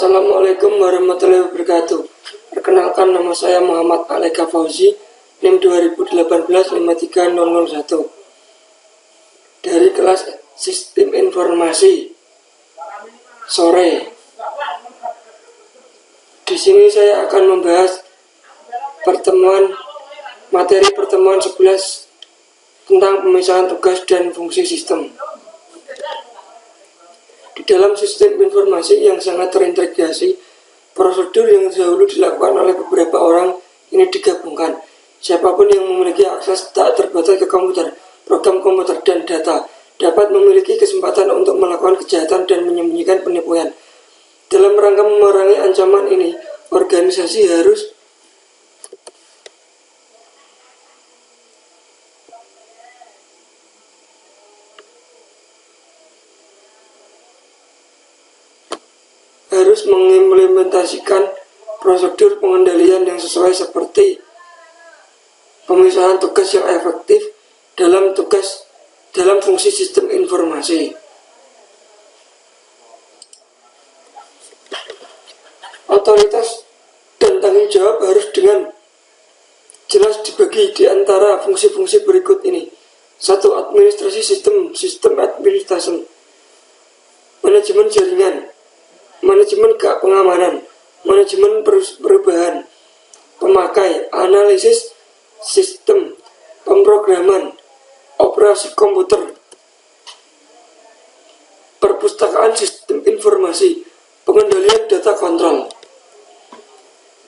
Assalamualaikum warahmatullahi wabarakatuh. Perkenalkan, nama saya Muhammad Aleka Fauzi, NIM 2018-53001 dari kelas Sistem Informasi sore. Di sini saya akan membahas materi pertemuan 11 tentang pemisahan tugas dan fungsi sistem. Di dalam sistem informasi yang sangat terintegrasi, prosedur yang dahulu dilakukan oleh beberapa orang ini digabungkan. Siapapun yang memiliki akses tak terbatas ke komputer, program komputer, dan data dapat memiliki kesempatan untuk melakukan kejahatan dan menyembunyikan penipuan. Dalam rangka memerangi ancaman ini, organisasi harus mengimplementasikan prosedur pengendalian yang sesuai seperti pemisahan tugas yang efektif dalam fungsi sistem informasi. Otoritas dan tanggung jawab harus dengan jelas dibagi di antara fungsi-fungsi berikut ini. 1. Administrasi sistem administration, manajemen jaringan, manajemen pengamanan, manajemen perubahan, pemakai, analisis sistem, pemrograman, operasi komputer, perpustakaan sistem informasi, pengendalian data kontrol.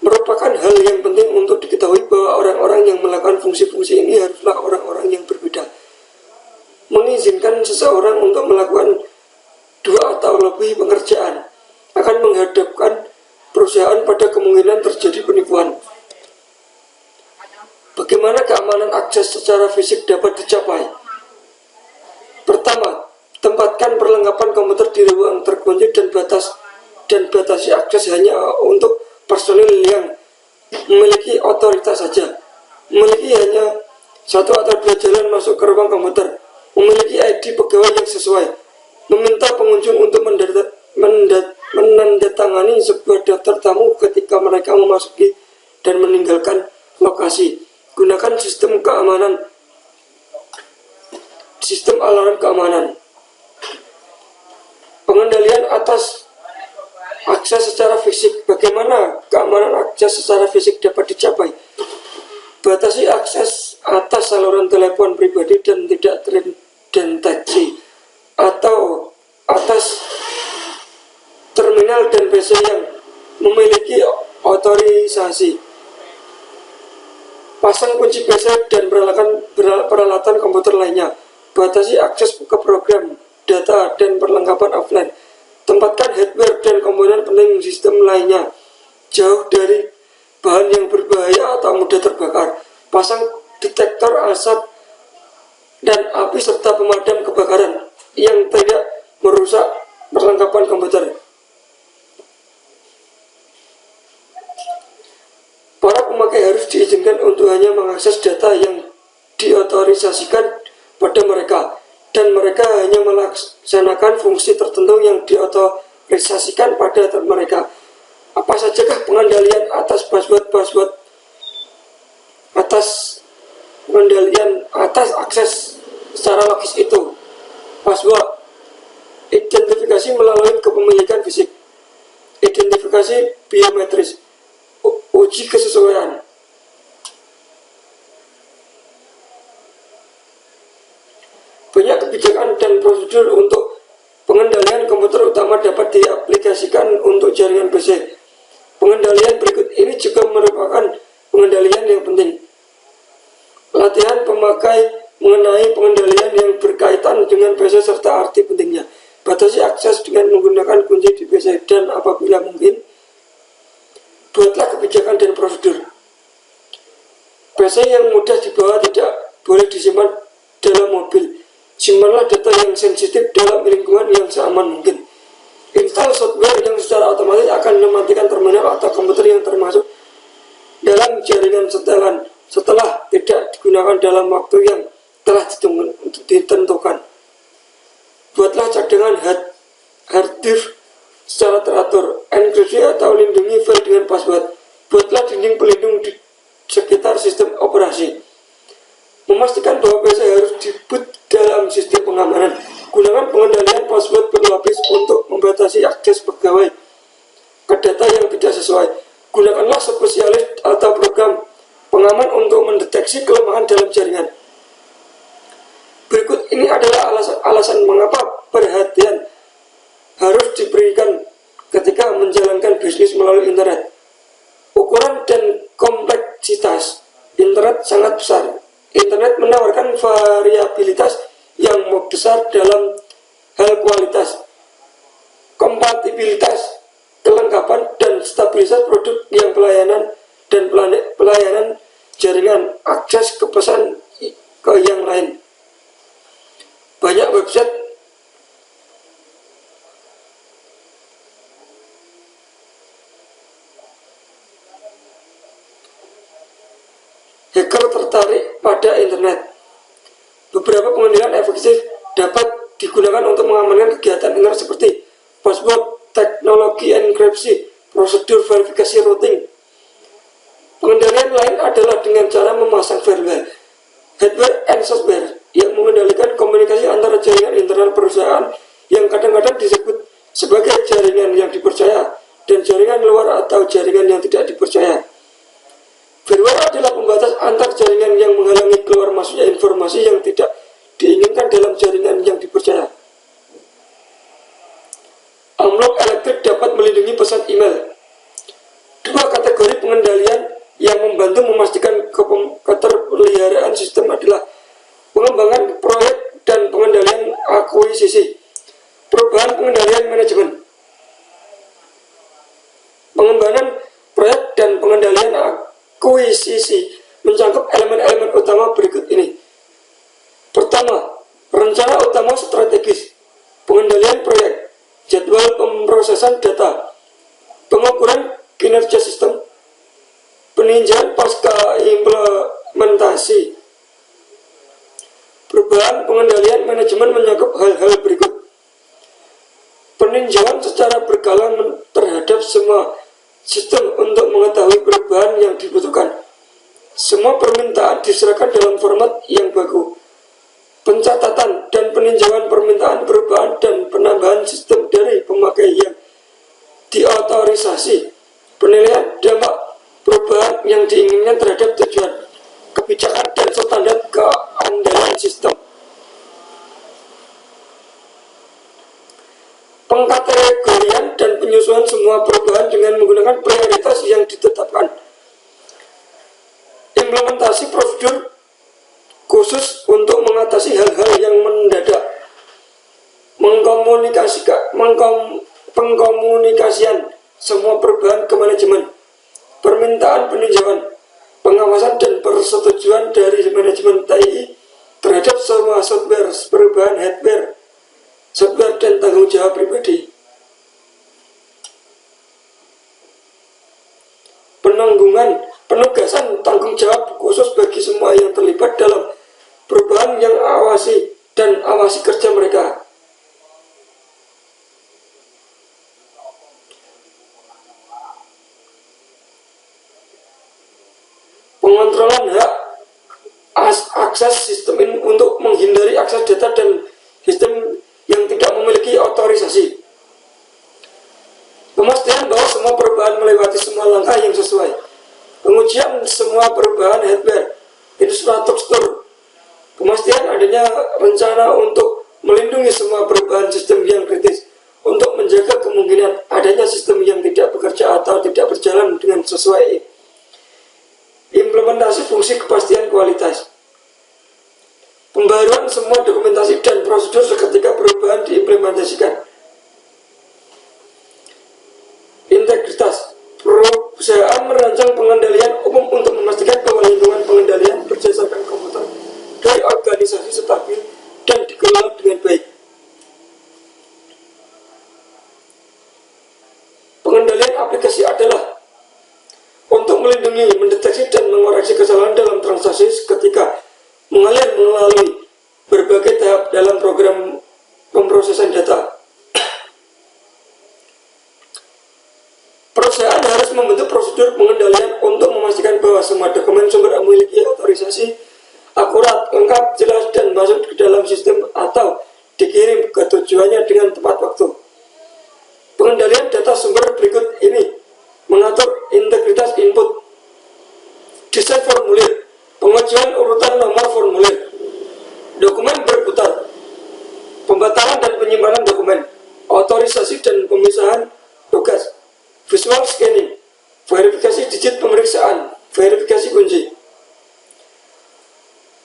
Merupakan hal yang penting untuk diketahui bahwa orang-orang yang melakukan fungsi-fungsi ini haruslah orang-orang yang berbeda. Mengizinkan seseorang untuk melakukan 2 atau lebih pekerjaan akan menghadapkan perusahaan pada kemungkinan terjadi penipuan. Bagaimana keamanan akses secara fisik dapat dicapai? Pertama, tempatkan perlengkapan komputer di ruang terkunci dan batasi akses hanya untuk personil yang memiliki otoritas saja, memiliki hanya 1 atau 2 jalan masuk ke ruang komputer, memiliki ID pegawai yang sesuai, meminta pengunjung untuk menandatangani sebuah daftar tamu ketika mereka memasuki dan meninggalkan lokasi. Gunakan sistem alarm keamanan. Pengendalian atas akses secara fisik. Bagaimana keamanan akses secara fisik dapat dicapai? Batasi akses atas saluran telepon pribadi dan tidak terdeteksi, atau atas terminal dan PC yang memiliki otorisasi. Pasang kunci PC dan peralatan komputer lainnya. Batasi akses ke program, data, dan perlengkapan offline. Tempatkan hardware dan komponen penting sistem lainnya jauh dari bahan yang berbahaya atau mudah terbakar. Pasang detektor asap dan api serta pemadam kebakaran yang tidak merusak perlengkapan komputer. Para pemakai harus diizinkan untuk hanya mengakses data yang diotorisasikan pada mereka, dan mereka hanya melaksanakan fungsi tertentu yang diotorisasikan pada mereka. Apa sajakah pengendalian atas akses secara logis itu? Password, identifikasi melalui kepemilikan fisik, identifikasi biometris, uji kesesuaian. Banyak kebijakan dan prosedur untuk pengendalian komputer utama dapat diaplikasikan untuk jaringan PC. Pengendalian berikut ini juga merupakan pengendalian yang penting. Latihan pemakai mengenai pengendalian yang berkaitan dengan PC serta arti pentingnya. Batasi akses dengan menggunakan kunci di PC, dan apabila mungkin, buatlah kebijakan dan prosedur. PC yang mudah dibawa tidak boleh disimpan dalam mobil. Simpanlah data yang sensitif dalam lingkungan yang seaman mungkin. Install software yang secara otomatis akan mematikan terminal atau komputer yang termasuk dalam jaringan setelah tidak digunakan dalam waktu yang telah ditentukan. Buatlah cadangan hard disk secara teratur. Enkripsi atau lindungi file dengan password. Buatlah dinding pelindung di sekitar sistem operasi. Memastikan bahwa PC harus diboot dalam sistem pengamanan. Gunakan pengendalian password berlapis untuk membatasi akses pegawai ke data yang tidak sesuai. Gunakanlah spesialis atau program pengaman untuk mendeteksi kelemahan dalam jaringan. Berikut ini adalah alasan mengapa perhatian harus diberikan ketika menjalankan bisnis melalui internet. Ukuran dan kompleksitas internet sangat besar. Internet menawarkan variabilitas yang besar dalam hal kualitas, kompatibilitas, kelengkapan, dan stabilitas produk yang pelayanan jaringan, akses ke pesan ke yang lain. Banyak website hacker tertarik pada internet. Beberapa pengendalian efektif dapat digunakan untuk mengamankan kegiatan internet seperti password, teknologi enkripsi, prosedur verifikasi routing. Pengendalian lain adalah dengan cara memasang firmware, hardware, and software yang mengendalikan komunikasi antara jaringan internal perusahaan yang kadang-kadang disebut sebagai jaringan yang dipercaya dan jaringan luar atau jaringan yang tidak dipercaya. Firmware adalah pembatas antar jaringan yang menghalangi keluar masuknya informasi yang tidak diinginkan dalam jaringan yang dipercaya. Amlok elektrik dapat melindungi pesan email. Dua kategori pengendalian yang membantu memastikan keterpeliharaan sistem adalah pengembangan proyek dan pengendalian akuisisi. Perubahan pengendalian manajemen. Pengembangan proyek dan pengendalian akuisisi mencakup elemen-elemen utama berikut ini. Pertama, rencana utama strategis, pengendalian proyek, jadwal pemrosesan data, pengukuran kinerja sistem, peninjauan pasca implementasi. Perubahan pengendalian manajemen mencakup hal-hal berikut. Peninjauan secara berkala terhadap semua sistem untuk mengetahui perubahan yang dibutuhkan. Semua permintaan diserahkan dalam format yang baku. Pencatatan dan peninjauan permintaan perubahan dan penambahan sistem dari pemakai yang diotorisasi. Penilaian dampak perubahan yang diinginkan terhadap tujuan, kebijakan, dan standar keandalan sistem. Pengkategorian dan penyusuan semua perubahan dengan menggunakan prioritas yang ditetapkan. Implementasi prosedur khusus untuk mengatasi hal-hal yang mendadak. Pengkomunikasian semua perubahan ke manajemen. Permintaan peninjauan, pengawasan dan persetujuan dari manajemen TI terhadap semua software, perubahan hardware, software, dan tanggung jawab pribadi. Penugasan tanggung jawab khusus bagi semua yang terlibat dalam perubahan yang awasi kerja mereka. Pengontrolan hak akses sistem ini untuk menghindari akses data dan sistem yang tidak memiliki otorisasi. Memastikan bahwa semua perubahan melewati semua langkah yang sesuai. Pengujian semua perubahan hardware, infrastruktur. Pemastian adanya rencana untuk melindungi semua perubahan sistem yang kritis untuk menjaga kemungkinan adanya sistem yang tidak bekerja atau tidak berjalan dengan sesuai. Implementasi fungsi kepastian kualitas. Pembaruan semua dokumentasi dan prosedur seketika perubahan diimplementasikan. Integritas. Perusahaan merancang pengendalian umum untuk memastikan bahwa lingkungan pengendalian berdasarkan komputer dari organisasi stabil dan dikelola dengan baik. Pengendalian aplikasi adalah untuk melindungi, mendeteksi, dan mengoreksi kesalahan dalam transaksi ketika mengalir melalui berbagai tahap dalam program pemrosesan data. harus membentuk prosedur pengendalian untuk memastikan bahwa semua dokumen sumber memiliki otorisasi akurat, lengkap, jelas, dan masuk ke dalam sistem atau dikirim ke tujuannya dengan tepat waktu. Pengendalian data sumber berikut ini mengatur integritas input, desain formulir, pengajuan urutan nomor formulir, dokumen berputar, pembatalan dan penyimpanan dokumen, otorisasi dan pemisahan tugas, visual scanning, verifikasi digit pemeriksaan, verifikasi kunci.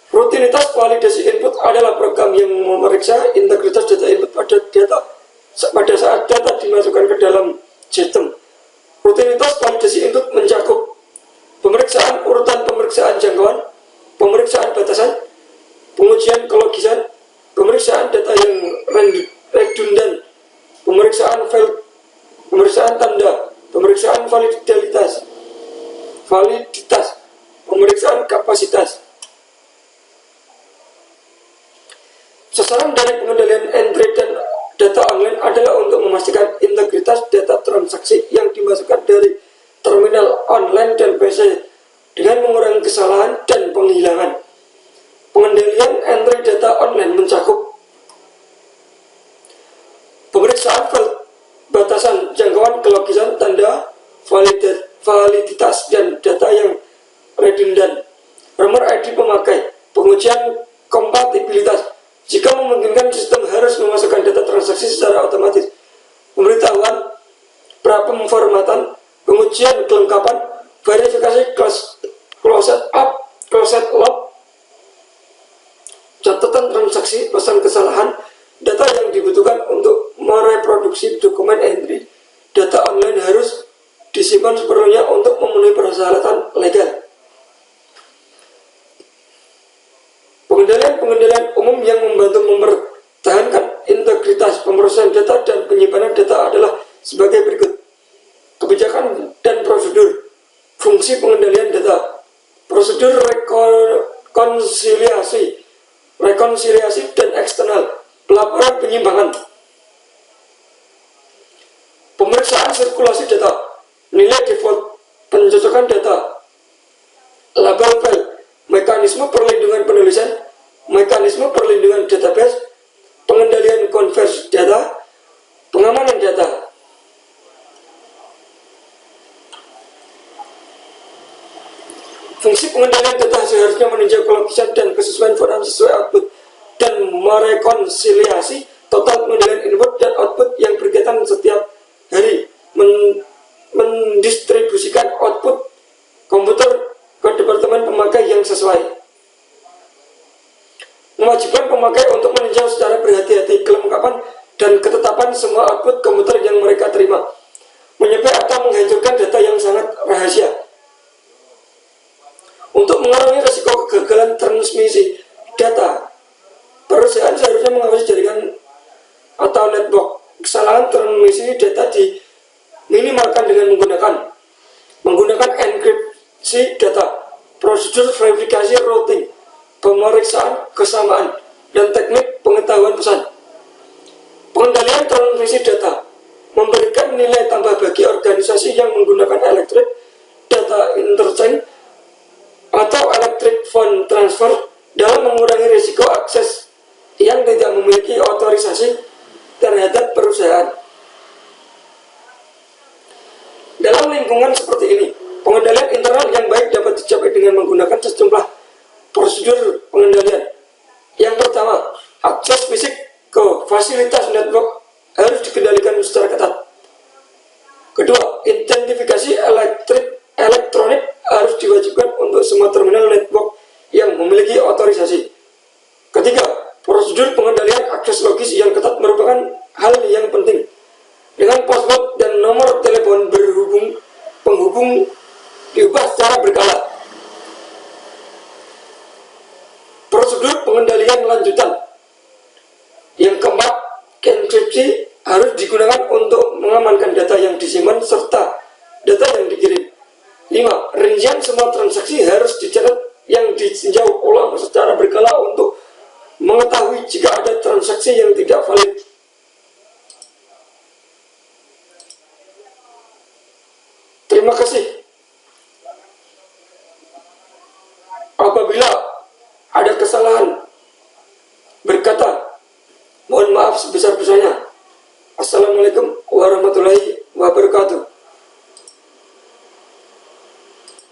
Rutinitas validasi input adalah program yang memeriksa integritas data input pada saat data dimasukkan ke dalam sistem. Rutinitas validasi input mencakup pemeriksaan urutan pemeriksaan jangkauan, pemeriksaan batasan, pengujian kelogisan, pemeriksaan data yang redundan, pemeriksaan file, pemeriksaan tanda, pemeriksaan validitas, pemeriksaan kapasitas. Sasaran dari pengendalian entry dan data online adalah untuk memastikan integritas data transaksi yang dimasukkan dari terminal online dan PC dengan mengurangi kesalahan dan penghilangan. Pengendalian entry data online mencakup pemeriksaan file, batasan, jangkauan, kelogisan, tanda, validitas, dan data yang redundan, nomor ID pemakai, pengujian kompatibilitas. Jika memungkinkan, sistem harus memasukkan data transaksi secara otomatis, pemberitahuan, pra-pemformatan, pengujian kelengkapan, verifikasi closet up, closet log, catatan transaksi, pesan kesalahan, data yang dibutuhkan untuk mereproduksi dokumen entry. Data online harus disimpan sepenuhnya untuk memenuhi persyaratan legal. Pengendalian umum yang membantu mempertahankan integritas pemrosesan data dan penyimpanan data adalah sebagai berikut. Kebijakan dan prosedur. Fungsi pengendalian data. Prosedur rekonsiliasi dan eksternal. Pelaporan penyimpangan. Pemeriksaan sirkulasi data. Nilai default. Pencocokan data. Label file. Mekanisme perlindungan penulisan, mekanisme perlindungan database, pengendalian konversi data, pengamanan data. Fungsi pengendalian data seharusnya meninjau kelogisan dan kesesuaian format sesuai output dan merekonsiliasi total pengendalian input dan output yang berkaitan setiap hari, mendistribusikan output komputer ke departemen pemakai yang sesuai. Mewajibkan pemakai untuk meninjau secara berhati-hati kelengkapan dan ketetapan semua output komputer yang mereka terima, menyepek atau menghancurkan data yang sangat rahasia. Untuk mengurangi risiko kegagalan transmisi data, perusahaan seharusnya mengawasi jaringan atau network. Kesalahan transmisi data diminimalkan dengan menggunakan enkripsi data, prosedur verifikasi routing, pemeriksaan kesamaan, dan teknik pengetahuan pesan. Pengendalian transmisi data memberikan nilai tambah bagi organisasi yang menggunakan electric data interchange atau electric fund transfer dalam mengurangi risiko akses yang tidak memiliki otorisasi terhadap perusahaan. Dalam lingkungan seperti ini, pengendalian internal yang baik dapat dicapai dengan menggunakan sejumlah prosedur pengendalian. Yang pertama, akses fisik ke fasilitas network harus dikendalikan secara ketat. Kedua, identifikasi elektronik harus diwajibkan untuk semua terminal network yang memiliki otorisasi. Ketiga, prosedur pengendalian akses logis yang ketat merupakan hal yang penting. Dengan password dan nomor telepon penghubung diubah secara berkala. Prosedur pengendalian lanjutan. Yang keempat, enkripsi harus digunakan untuk mengamankan data yang disimpan serta data yang dikirim. 5. Rincian semua transaksi harus dicatat yang ditinjau ulang secara berkala untuk mengetahui jika ada transaksi yang tidak valid. Terima Terima kasih. Apabila ada kesalahan berkata, mohon maaf sebesar-besarnya. Assalamualaikum warahmatullahi wabarakatuh.